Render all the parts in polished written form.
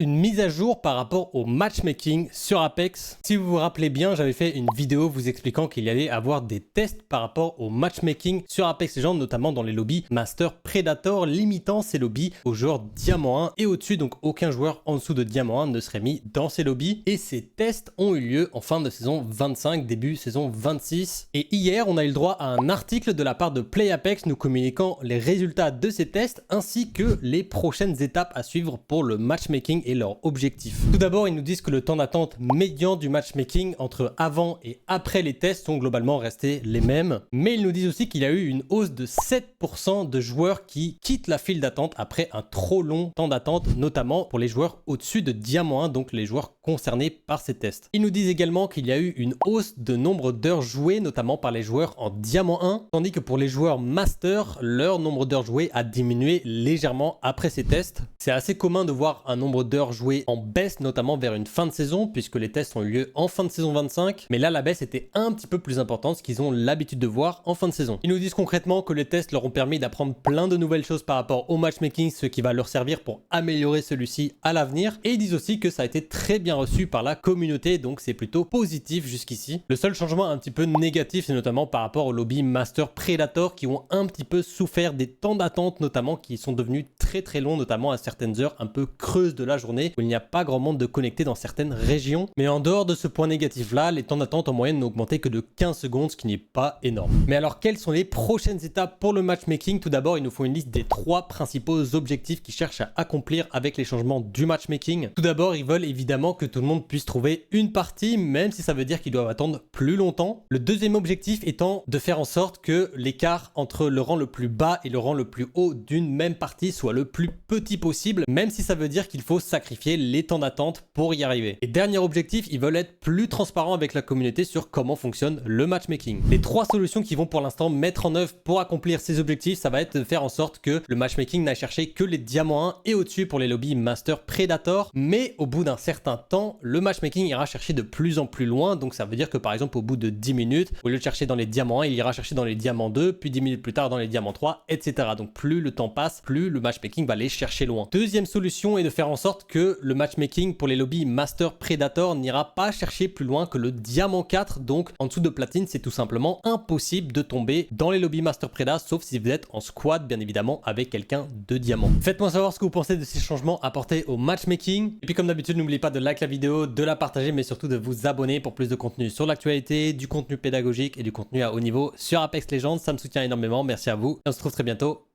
Une mise à jour par rapport au matchmaking sur Apex. Si vous vous rappelez bien, j'avais fait une vidéo vous expliquant qu'il y allait avoir des tests par rapport au matchmaking sur Apex Legends, notamment dans les lobbies Master Predator, limitant ces lobbies aux joueurs Diamant 1 et au-dessus, donc aucun joueur en dessous de Diamant 1 ne serait mis dans ces lobbies. Et ces tests ont eu lieu en fin de saison 25, début saison 26. Et hier, on a eu le droit à un article de la part de PlayApex nous communiquant les résultats de ces tests ainsi que les prochaines étapes à suivre pour le matchmaking et leur objectif. Tout d'abord, ils nous disent que le temps d'attente médian du matchmaking entre avant et après les tests sont globalement restés les mêmes. Mais ils nous disent aussi qu'il y a eu une hausse de 7% de joueurs qui quittent la file d'attente après un trop long temps d'attente, notamment pour les joueurs au-dessus de Diamant 1, donc les joueurs concernés par ces tests. Ils nous disent également qu'il y a eu une hausse de nombre d'heures jouées, notamment par les joueurs en Diamant 1, tandis que pour les joueurs Master, leur nombre d'heures jouées a diminué légèrement après ces tests. C'est assez commun de voir un nombre d'heures jouées en baisse, notamment vers une fin de saison, puisque les tests ont eu lieu en fin de saison 25, mais là la baisse était un petit peu plus importante, ce qu'ils ont l'habitude de voir en fin de saison. Ils nous disent concrètement que les tests leur ont permis d'apprendre plein de nouvelles choses par rapport au matchmaking, ce qui va leur servir pour améliorer celui-ci à l'avenir, et ils disent aussi que ça a été très bien reçu par la communauté, donc c'est plutôt positif jusqu'ici. Le seul changement un petit peu négatif, c'est notamment par rapport au lobby Master Predator, qui ont un petit peu souffert des temps d'attente, notamment qui sont devenus très longs, notamment à certaines heures un peu creuses de la journée, où il n'y a pas grand monde de connecté dans certaines régions. Mais en dehors de ce point négatif là, les temps d'attente en moyenne n'ont augmenté que de 15 secondes, ce qui n'est pas énorme. Mais alors quelles sont les prochaines étapes pour le matchmaking? Tout d'abord, il nous faut une liste des 3 principaux objectifs qu'ils cherchent à accomplir avec les changements du matchmaking. Tout d'abord, ils veulent évidemment que tout le monde puisse trouver une partie, même si ça veut dire qu'ils doivent attendre plus longtemps. Le deuxième objectif étant de faire en sorte que l'écart entre le rang le plus bas et le rang le plus haut d'une même partie soit le plus petit possible, même si ça veut dire qu'il faut sacrifier les temps d'attente pour y arriver. Et dernier objectif, ils veulent être plus transparents avec la communauté sur comment fonctionne le matchmaking. Les 3 solutions qu'ils vont pour l'instant mettre en œuvre pour accomplir ces objectifs, ça va être de faire en sorte que le matchmaking n'a cherché que les diamants 1 et au-dessus pour les lobbies Master Predator, mais au bout d'un certain temps, le matchmaking ira chercher de plus en plus loin, donc ça veut dire que par exemple au bout de 10 minutes, au lieu de chercher dans les diamants 1, il ira chercher dans les diamants 2, puis 10 minutes plus tard dans les diamants 3, etc. Donc plus le temps passe, plus le matchmaking va aller chercher loin. Deuxième solution est de faire en sorte que le matchmaking pour les lobbies Master Predator n'ira pas chercher plus loin que le diamant 4, donc en dessous de platine, c'est tout simplement impossible de tomber dans les lobbies Master Preda, sauf si vous êtes en squad, bien évidemment, avec quelqu'un de diamant. Faites-moi savoir ce que vous pensez de ces changements apportés au matchmaking. Et puis comme d'habitude, n'oubliez pas de liker la vidéo, de la partager, mais surtout de vous abonner pour plus de contenu sur l'actualité, du contenu pédagogique et du contenu à haut niveau sur Apex Legends. Ça me soutient énormément, merci à vous. Et on se retrouve très bientôt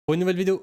pour une nouvelle vidéo.